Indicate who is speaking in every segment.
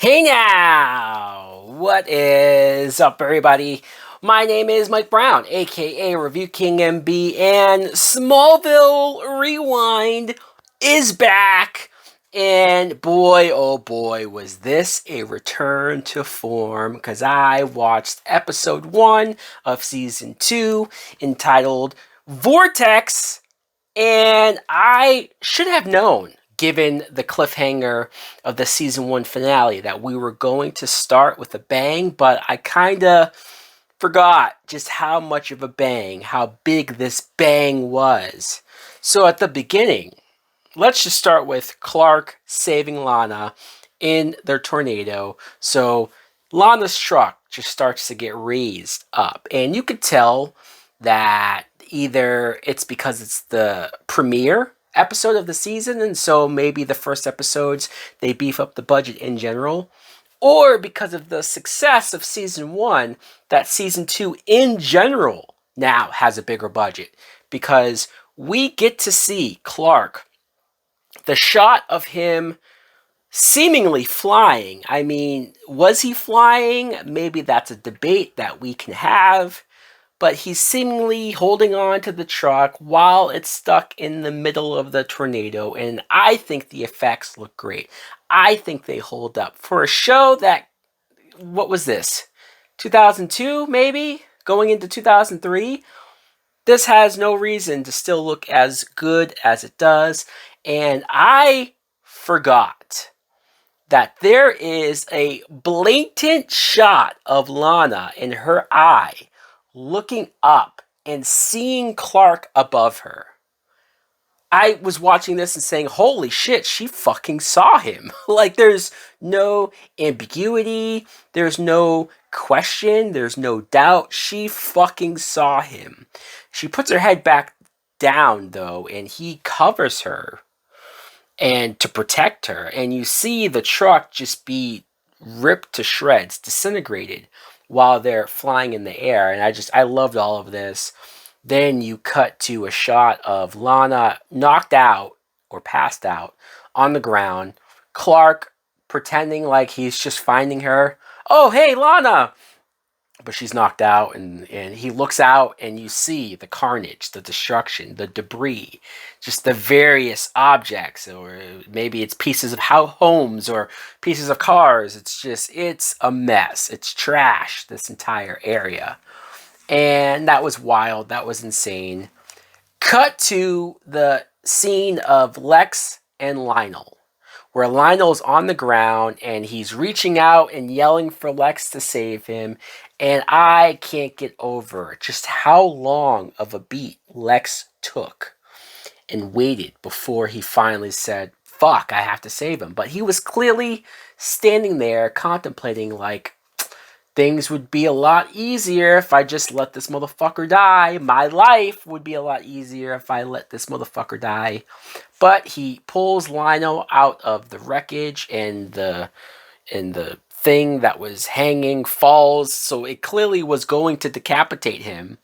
Speaker 1: Hey now! What is up, everybody? My name is Mike Brown, aka Review King MB, and Smallville Rewind is back. And boy, oh boy, was this a return to form because I watched episode 1 of season 2 entitled Vortex, and I should have known, given the cliffhanger of the season 1 finale, that we were going to start with a bang, but I kind of forgot just how much of a bang, how big this bang was. So at the beginning, let's just start with Clark saving Lana in their tornado. So Lana's truck just starts to get raised up, and you could tell that either it's because it's the premiere episode of the season, and so maybe the first episodes they beef up the budget in general, or because of the success of season 1, that season 2 in general now has a bigger budget because we get to see Clark, the shot of him seemingly flying. I mean, was he flying? Maybe that's a debate that we can have. But he's seemingly holding on to the truck while it's stuck in the middle of the tornado. And I think the effects look great. I think they hold up. For a show that, what was this? 2002, maybe? Going into 2003? This has no reason to still look as good as it does. And I forgot that there is a blatant shot of Lana in her eye looking up and seeing Clark above her. I was watching this and saying, holy shit, she fucking saw him. Like, there's no ambiguity, there's no question, there's no doubt. She fucking saw him. She puts her head back down, though, and he covers her and to protect her. And you see the truck just be ripped to shreds, disintegrated while they're flying in the air. And I loved all of this. Then you cut to a shot of Lana knocked out or passed out on the ground. Clark pretending like he's just finding her. Oh, hey, Lana! But she's knocked out, and he looks out, and you see the carnage, the destruction, the debris, just the various objects, or maybe it's pieces of homes or pieces of cars. It's a mess. It's trash, this entire area. And that was wild. That was insane. Cut to the scene of Lex and Lionel, where Lionel's on the ground and he's reaching out and yelling for Lex to save him. And I can't get over just how long of a beat Lex took and waited before he finally said, fuck, I have to save him. But he was clearly standing there contemplating, like, things would be a lot easier if I just let this motherfucker die. My life would be a lot easier if I let this motherfucker die. But he pulls Lionel out of the wreckage, and the thing that was hanging falls. So it clearly was going to decapitate him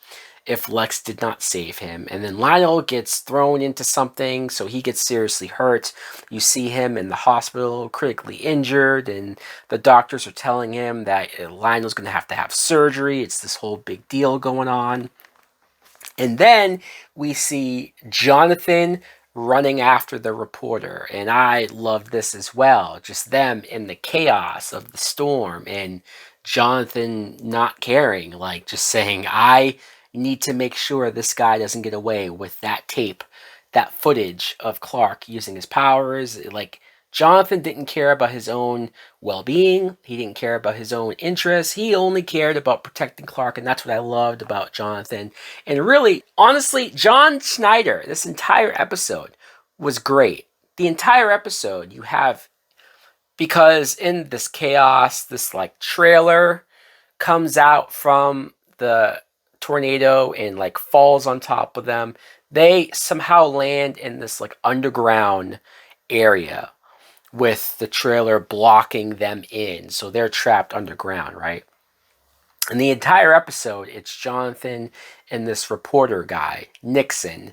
Speaker 1: if Lex did not save him. And then Lionel gets thrown into something, so he gets seriously hurt. You see him in the hospital, critically injured, and the doctors are telling him that Lionel's going to have surgery. It's this whole big deal going on. And then we see Jonathan running after the reporter, and I loved this as well. Just them in the chaos of the storm, and Jonathan not caring, like just saying, I need to make sure this guy doesn't get away with that tape, that footage of Clark using his powers. Like, Jonathan didn't care about his own well-being. He didn't care about his own interests. He only cared about protecting Clark, and that's what I loved about Jonathan. And really, honestly, John Schneider, this entire episode was great. The entire episode you have, because in this chaos, this like trailer comes out from the tornado and like falls on top of them. They somehow land in this like underground area with the trailer blocking them in. So they're trapped underground, right? And the entire episode, it's Jonathan and this reporter guy, Nixon.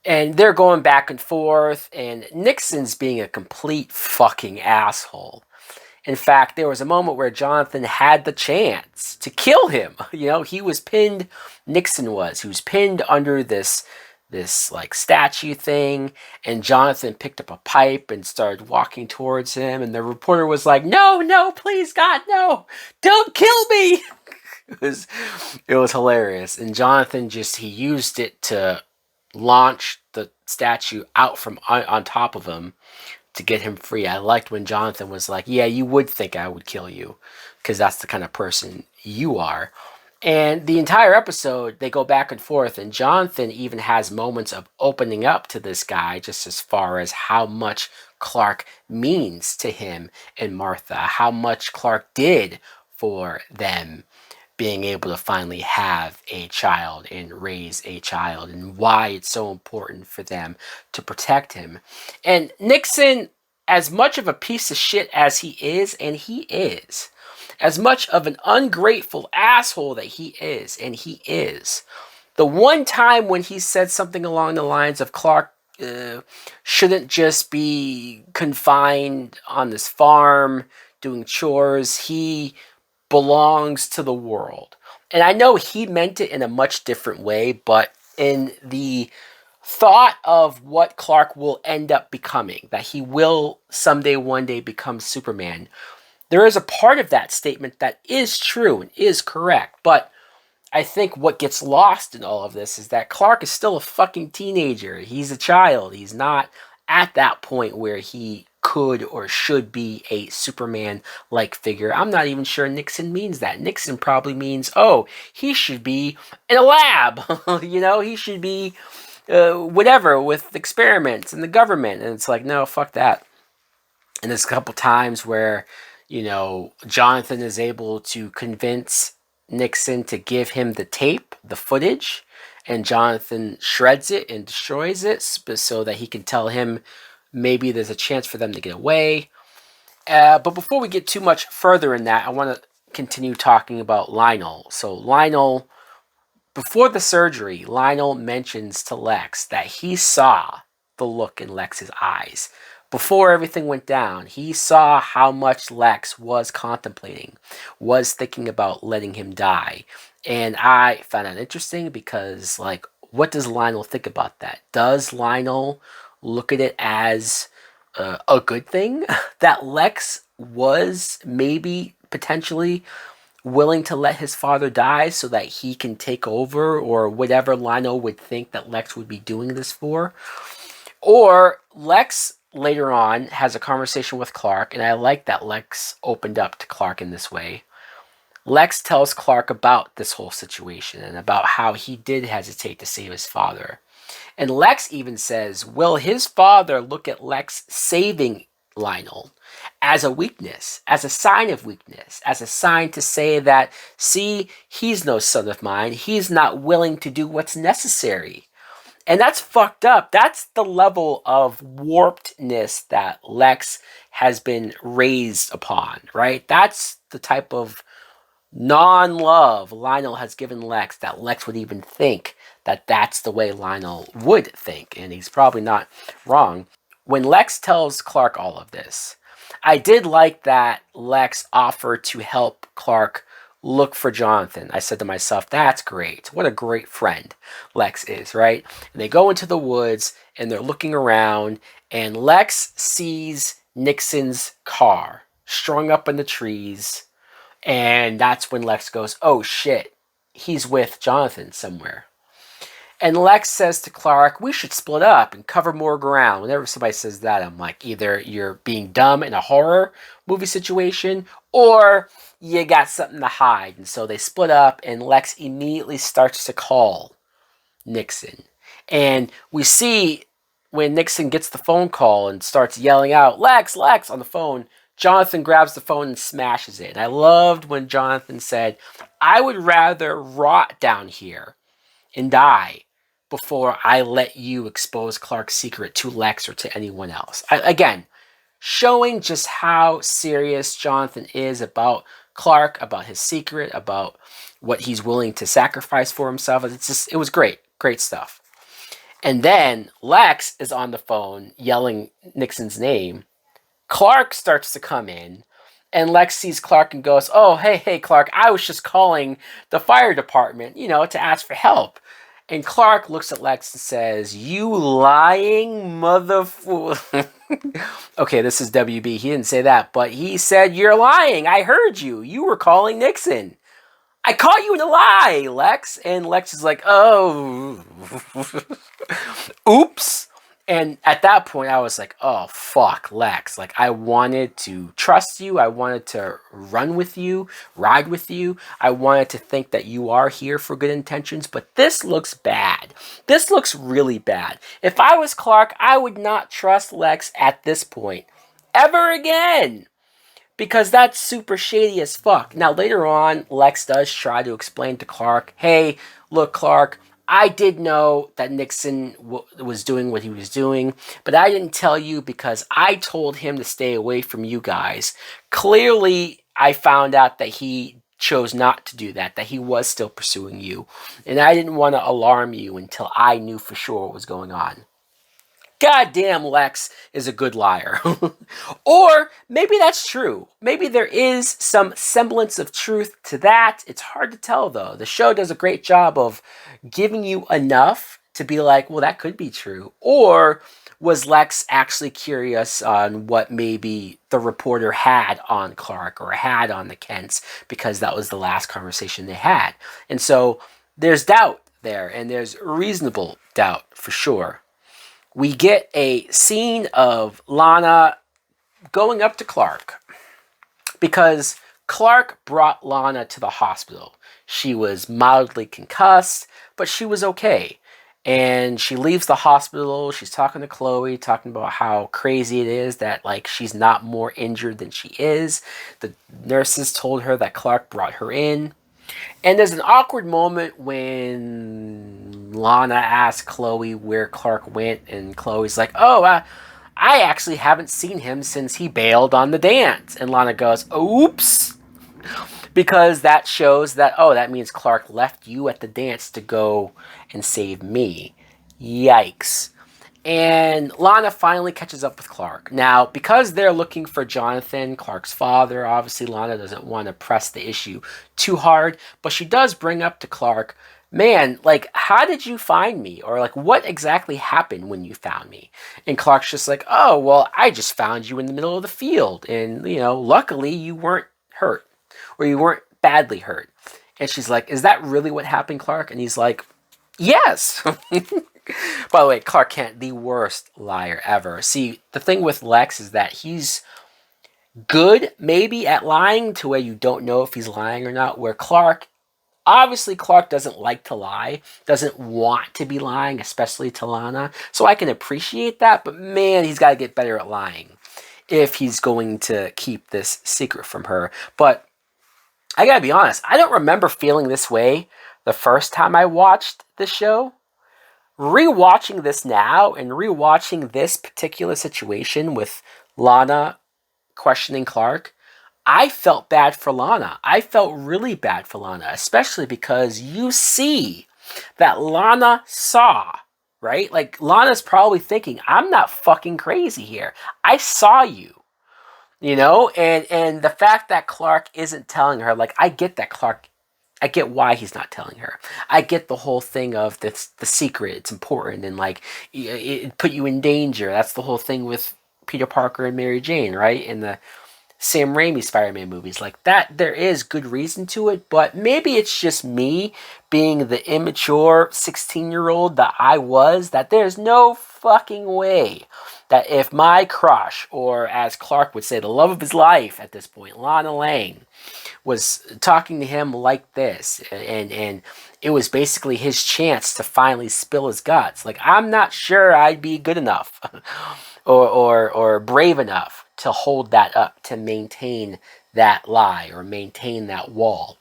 Speaker 1: And they're going back and forth, and Nixon's being a complete fucking asshole. In fact, there was a moment where Jonathan had the chance to kill him. He was pinned. Nixon was. He was pinned under this like statue thing, and Jonathan picked up a pipe and started walking towards him, and the reporter was like, "No, no, please, God, no, don't kill me." It was it was hilarious, and Jonathan he used it to launch the statue out from on top of him to get him free. I liked when Jonathan was like, "Yeah, you would think I would kill you, because that's the kind of person you are." And the entire episode, they go back and forth, and Jonathan even has moments of opening up to this guy, just as far as how much Clark means to him and Martha, how much Clark did for them being able to finally have a child and raise a child, and why it's so important for them to protect him. And Nixon, as much of a piece of shit as he is, and he is, as much of an ungrateful asshole that he is, and he is, the one time when he said something along the lines of Clark shouldn't just be confined on this farm doing chores, he belongs to the world. And I know he meant it in a much different way, but in the thought of what Clark will end up becoming, that he will someday, one day become Superman, there is a part of that statement that is true and is correct. But I think what gets lost in all of this is that Clark is still a fucking teenager. He's a child. He's not at that point where he could or should be a Superman-like figure. I'm not even sure Nixon means that. Nixon probably means, oh, he should be in a lab. He should be whatever with experiments in the government. And it's like, no, fuck that. And there's a couple times where, Jonathan is able to convince Nixon to give him the tape, the footage, and Jonathan shreds it and destroys it so that he can tell him maybe there's a chance for them to get away. But before we get too much further in that, I want to continue talking about Lionel. So Lionel, before the surgery, Lionel mentions to Lex that he saw the look in Lex's eyes. Before everything went down, he saw how much Lex was contemplating, was thinking about letting him die. And I found that interesting because, like, what does Lionel think about that? Does Lionel look at it as a good thing that Lex was maybe potentially willing to let his father die so that he can take over, or whatever Lionel would think that Lex would be doing this for? Or Lex later on has a conversation with Clark, and I like that Lex opened up to Clark in this way. Lex tells Clark about this whole situation and about how he did hesitate to save his father. And Lex even says, will his father look at Lex saving Lionel as a weakness, as a sign of weakness, as a sign to say that, see, he's no son of mine. He's not willing to do what's necessary. And that's fucked up. That's the level of warpedness that Lex has been raised upon, right? That's the type of non-love Lionel has given Lex, that Lex would even think that that's the way Lionel would think. And he's probably not wrong. When Lex tells Clark all of this, I did like that Lex offered to help Clark look for Jonathan. I said to myself, that's great. What a great friend Lex is, right? And they go into the woods and they're looking around, and Lex sees Nixon's car strung up in the trees. And that's when Lex goes, oh shit, he's with Jonathan somewhere. And Lex says to Clark, we should split up and cover more ground. Whenever somebody says that, I'm like, either you're being dumb in a horror movie situation, or you got something to hide. And so they split up, and Lex immediately starts to call Nixon. And we see when Nixon gets the phone call and starts yelling out, Lex, Lex, on the phone, Jonathan grabs the phone and smashes it. And I loved when Jonathan said, I would rather rot down here and die before I let you expose Clark's secret to Lex or to anyone else. Again, showing just how serious Jonathan is about Clark, about his secret, about what he's willing to sacrifice for himself. It was great. Great stuff. And then Lex is on the phone yelling Nixon's name. Clark starts to come in, And Lex sees Clark and goes, "Oh, hey, Clark, I was just calling the fire department, to ask for help." And Clark looks at Lex and says, "You lying motherfucker." Okay, this is WB. He didn't say that, but he said, "You're lying. I heard you. You were calling Nixon." "I caught you in a lie, Lex." And Lex is like, "Oh, oops." And at that point, I was like, "Oh, fuck, Lex." Like, I wanted to trust you. I wanted to run with you, ride with you. I wanted to think that you are here for good intentions. But this looks bad. This looks really bad. If I was Clark, I would not trust Lex at this point ever again, because that's super shady as fuck. Now, later on, Lex does try to explain to Clark, "Hey, look, Clark, I did know that Nixon was doing what he was doing, but I didn't tell you because I told him to stay away from you guys. Clearly, I found out that he chose not to do that, that he was still pursuing you, and I didn't want to alarm you until I knew for sure what was going on." Goddamn, Lex is a good liar. Or maybe that's true. Maybe there is some semblance of truth to that. It's hard to tell, though. The show does a great job of giving you enough to be like, well, that could be true. Or was Lex actually curious on what maybe the reporter had on Clark or had on the Kents, because that was the last conversation they had? And so there's doubt there, and there's reasonable doubt for sure. We get a scene of Lana going up to Clark because Clark brought Lana to the hospital. She was mildly concussed, but she was okay. And she leaves the hospital. She's talking to Chloe, talking about how crazy it is that, like, she's not more injured than she is. The nurses told her that Clark brought her in. And there's an awkward moment when Lana asks Chloe where Clark went, and Chloe's like, "Oh, I actually haven't seen him since he bailed on the dance." And Lana goes, "Oops." Because that shows that, oh, that means Clark left you at the dance to go and save me. Yikes. And Lana finally catches up with Clark. Now, because they're looking for Jonathan, Clark's father, obviously Lana doesn't want to press the issue too hard, but she does bring up to Clark, "Man, like, how did you find me?" Or, like, "What exactly happened when you found me?" And Clark's just like, "Oh, well, I just found you in the middle of the field. And, luckily you weren't hurt, or you weren't badly hurt." And she's like, "Is that really what happened, Clark?" And he's like, "Yes." By the way, Clark Kent, the worst liar ever. See, the thing with Lex is that he's good, maybe, at lying to where you don't know if he's lying or not. Where Clark, obviously, Clark doesn't like to lie, doesn't want to be lying, especially to Lana. So I can appreciate that, but man, he's got to get better at lying if he's going to keep this secret from her. But I gotta be honest, I don't remember feeling this way the first time I watched the show. Rewatching this now and rewatching this particular situation with Lana questioning Clark, I felt bad for Lana. I felt really bad for Lana, especially because you see that Lana saw, right? Like, Lana's probably thinking, "I'm not fucking crazy here. I saw you." And the fact that Clark isn't telling her, like, I get that Clark, I get why he's not telling her. I get the whole thing of the secret. It's important, and, like, it put you in danger. That's the whole thing with Peter Parker and Mary Jane, right? In the Sam Raimi Spider-Man movies. Like, that, there is good reason to it, but maybe it's just me being the immature 16-year-old that I was, that there's no fucking way that if my crush, or as Clark would say, the love of his life at this point, Lana Lang, was talking to him like this, and it was basically his chance to finally spill his guts. Like, I'm not sure I'd be good enough or brave enough to hold that up, to maintain that lie or maintain that wall.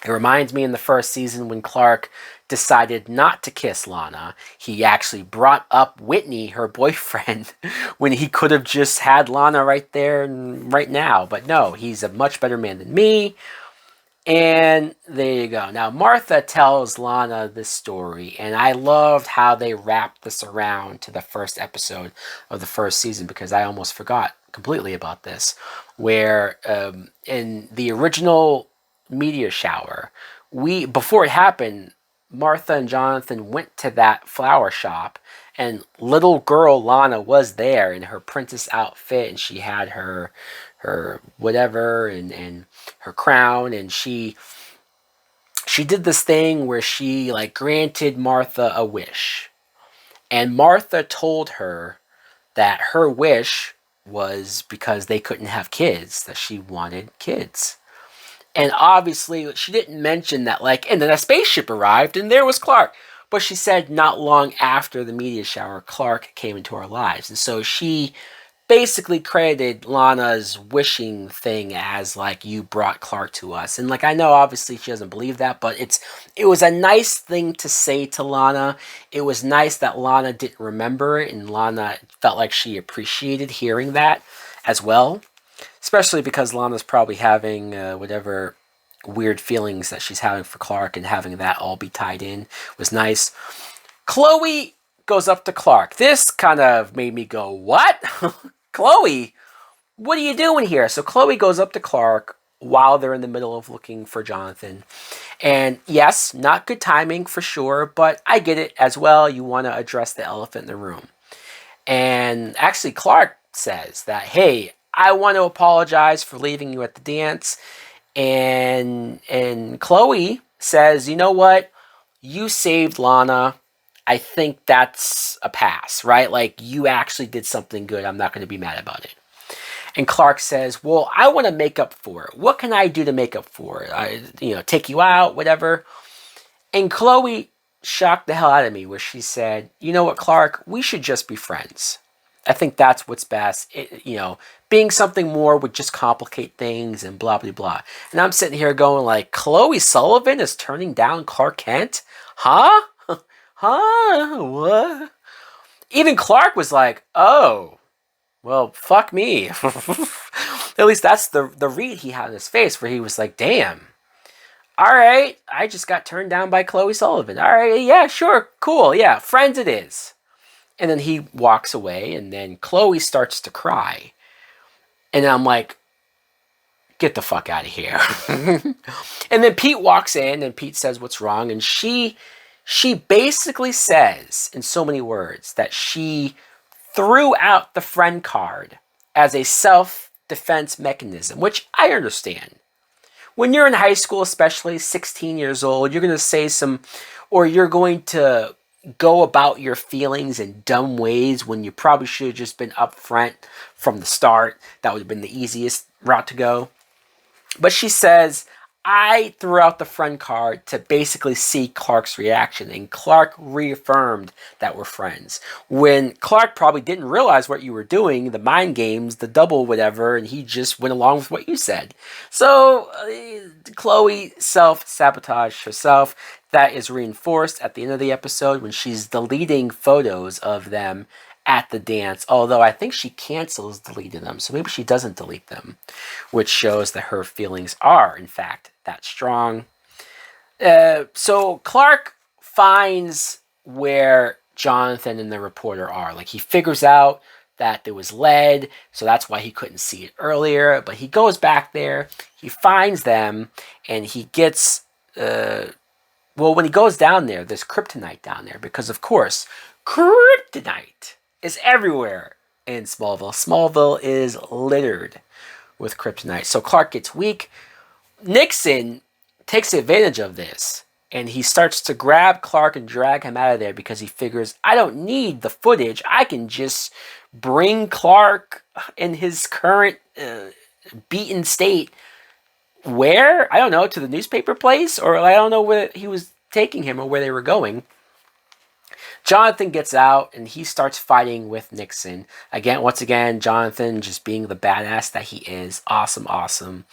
Speaker 1: It reminds me in the first season when Clark decided not to kiss Lana. He actually brought up Whitney, her boyfriend, when he could have just had Lana right there and right now. But no, he's a much better man than me. And there you go. Now, Martha tells Lana this story, and I loved how they wrapped this around to the first episode of the first season, because I almost forgot completely about this. where in the original meteor shower, before it happened, Martha and Jonathan went to that flower shop, and little girl Lana was there in her princess outfit, and she had her whatever and her crown, and she did this thing where she like granted Martha a wish, and Martha told her that her wish was because they couldn't have kids, that she wanted kids. And obviously, she didn't mention that, like, and then a spaceship arrived and there was Clark. But she said not long after the meteor shower, Clark came into our lives. And so she basically credited Lana's wishing thing as, like, you brought Clark to us. And, like, I know obviously she doesn't believe that, but it was a nice thing to say to Lana. It was nice that Lana didn't remember it, and Lana felt like she appreciated hearing that as well. Especially because Lana's probably having whatever weird feelings that she's having for Clark, and having that all be tied in was nice. Chloe goes up to Clark. This kind of made me go, what? Chloe, what are you doing here? So Chloe goes up to Clark while they're in the middle of looking for Jonathan. And yes, not good timing for sure, but I get it as well. You want to address the elephant in the room. And actually, Clark says that, hey, I want to apologize for leaving you at the dance. And Chloe says, you know what? You saved Lana. I think that's a pass, right? Like, you actually did something good. I'm not going to be mad about it. And Clark says, well, I want to make up for it. What can I do to make up for it? Take you out, whatever. And Chloe shocked the hell out of me, where she said, you know what, Clark, we should just be friends. I think that's what's best. Being something more would just complicate things and blah, blah, blah. And I'm sitting here going like, Chloe Sullivan is turning down Clark Kent? Huh? Huh? What? Even Clark was like, oh, well, fuck me. At least that's the read he had on his face, where he was like, damn. All right, I just got turned down by Chloe Sullivan. All right, yeah, sure, cool, yeah, friends it is. And then he walks away, and then Chloe starts to cry. And I'm like, get the fuck out of here. And then Pete walks in, and Pete says what's wrong, and she basically says, in so many words, that she threw out the friend card as a self-defense mechanism, which I understand. When you're in high school, especially 16 years old, you're going to say you're going to go about your feelings in dumb ways when you probably should have just been upfront from the start. That would have been the easiest route to go. But she says, I threw out the friend card to basically see Clark's reaction, and Clark reaffirmed that we're friends. When Clark probably didn't realize what you were doing, the mind games, the double whatever, and he just went along with what you said. So Chloe self-sabotaged herself. That is reinforced at the end of the episode when she's deleting photos of them at the dance, although I think she cancels deleting them, so maybe she doesn't delete them, which shows that her feelings are, in fact, that strong. So Clark finds where Jonathan and the reporter are. Like, he figures out that there was lead, so that's why he couldn't see it earlier, but he goes back there, he finds them, and he gets... when he goes down there, there's kryptonite down there, because, of course, kryptonite is everywhere in Smallville. Smallville is littered with kryptonite. So Clark gets weak. Nixon takes advantage of this, and he starts to grab Clark and drag him out of there, because he figures, I don't need the footage. I can just bring Clark in his current beaten state. Where? I don't know, to the newspaper place? Or I don't know where he was taking him or where they were going. Jonathan gets out, and he starts fighting with Nixon. Once again, Jonathan just being the badass that he is. Awesome.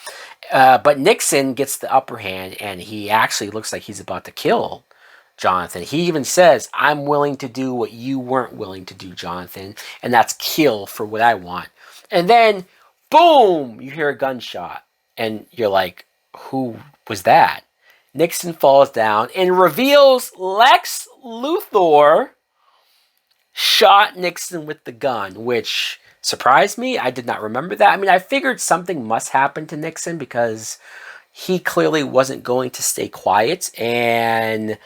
Speaker 1: But Nixon gets the upper hand, and he actually looks like he's about to kill Jonathan. He even says, I'm willing to do what you weren't willing to do, Jonathan. And that's kill for what I want. And then, boom, you hear a gunshot. And you're like, who was that? Nixon falls down and reveals Lex Luthor shot Nixon with the gun, which surprised me. I did not remember that. I mean, I figured something must happen to Nixon because he clearly wasn't going to stay quiet, and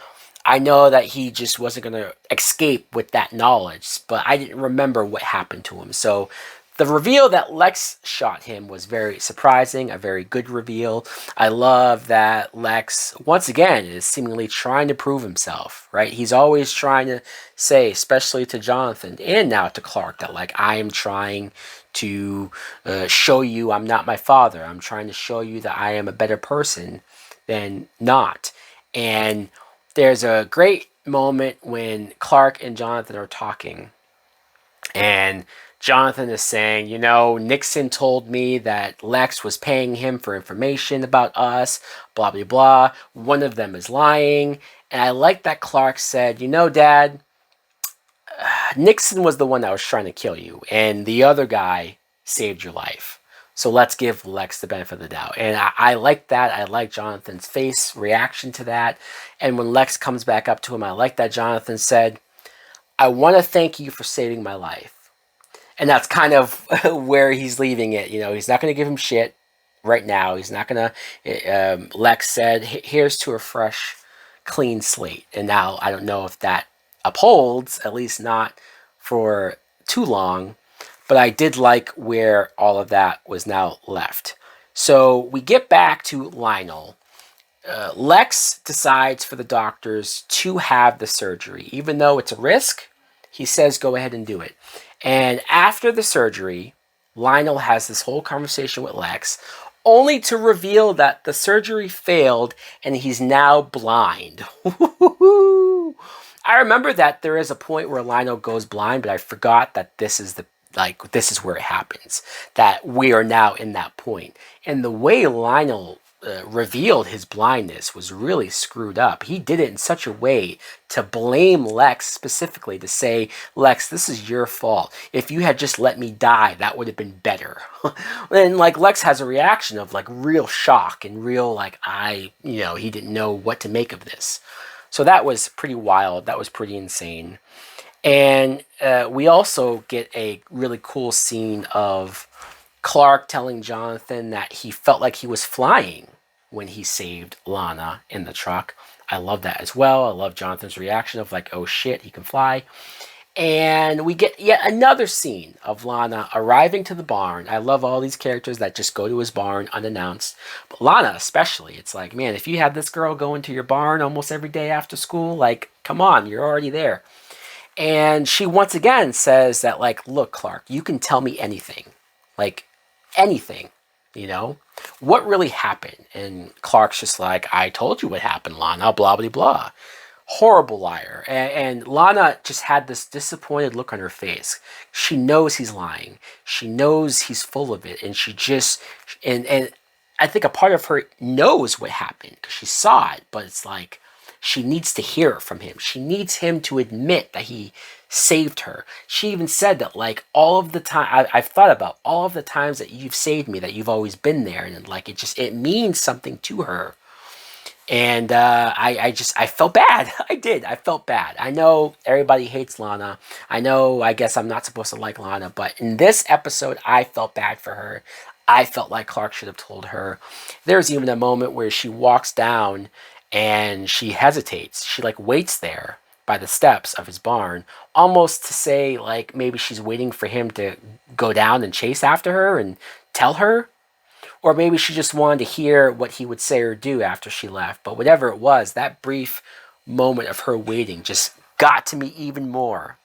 Speaker 1: I know that he just wasn't going to escape with that knowledge, but I didn't remember what happened to him. So the reveal that Lex shot him was very surprising, a very good reveal. I love that Lex, once again, is seemingly trying to prove himself, right? He's always trying to say, especially to Jonathan and now to Clark, that, like, I am trying to show you I'm not my father. I'm trying to show you that I am a better person than not. And there's a great moment when Clark and Jonathan are talking, and Jonathan is saying, you know, Nixon told me that Lex was paying him for information about us, blah, blah, blah. One of them is lying. And I like that Clark said, you know, Dad, Nixon was the one that was trying to kill you, and the other guy saved your life. So let's give Lex the benefit of the doubt. And I like that. I like Jonathan's face reaction to that. And when Lex comes back up to him, I like that Jonathan said, I want to thank you for saving my life. And that's kind of where he's leaving it. You know, he's not going to give him shit right now. He's not going to. Lex said, here's to a fresh, clean slate. And now I don't know if that upholds, at least not for too long. But I did like where all of that was now left. So we get back to Lionel. Lex decides for the doctors to have the surgery. Even though it's a risk, he says go ahead and do it. And after the surgery, Lionel has this whole conversation with Lex, only to reveal that the surgery failed and he's now blind. I remember that there is a point where Lionel goes blind, but I forgot that this is where it happens, that we are now in that point. And the way Lionel revealed his blindness was really screwed up. He did it in such a way to blame Lex specifically, to say, Lex, this is your fault. If you had just let me die, that would have been better. And like Lex has a reaction of like real shock and real like, he didn't know what to make of this. So that was pretty wild. That was pretty insane. And we also get a really cool scene of Clark telling Jonathan that he felt like he was flying when he saved Lana in the truck. I love that as well. I love Jonathan's reaction of like, oh shit, he can fly. And we get yet another scene of Lana arriving to the barn. I love all these characters that just go to his barn unannounced. But Lana especially, it's like, man, if you had this girl going to your barn almost every day after school, like, come on, you're already there. And she once again says that, like, look, Clark, you can tell me anything. Like, anything, you know? What really happened? And Clark's just like, I told you what happened, Lana, blah, blah, blah. Horrible liar. And Lana just had this disappointed look on her face. She knows he's lying. She knows he's full of it. And she just, and I think a part of her knows what happened because she saw it, but it's like, she needs to hear it from him. She needs him to admit that he saved her. She even said that, like, all of the time, I've thought about all of the times that you've saved me, that you've always been there. And, like, it means something to her. And I felt bad. I did. I felt bad. I know everybody hates Lana. I guess I'm not supposed to like Lana. But in this episode, I felt bad for her. I felt like Clark should have told her. There's even a moment where she walks down and she hesitates. She like waits there by the steps of his barn, almost to say like maybe she's waiting for him to go down and chase after her and tell her. Or maybe she just wanted to hear what he would say or do after she left. But whatever it was, that brief moment of her waiting just got to me even more.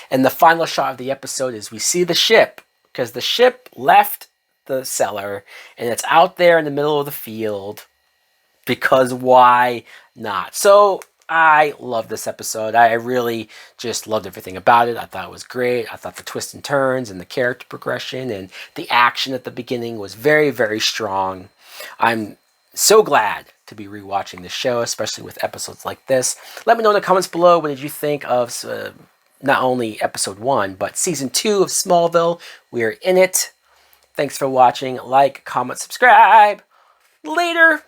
Speaker 1: And the final shot of the episode is we see the ship, because the ship left the cellar and it's out there in the middle of the field. Because why not? So I love this episode. I really just loved everything about it. I thought it was great. I thought the twists and turns and the character progression and the action at the beginning was very, very strong. I'm so glad to be rewatching this show, especially with episodes like this. Let me know in the comments below, what did you think of not only episode 1, but season 2 of Smallville. We're in it. Thanks for watching. Like, comment, subscribe. Later.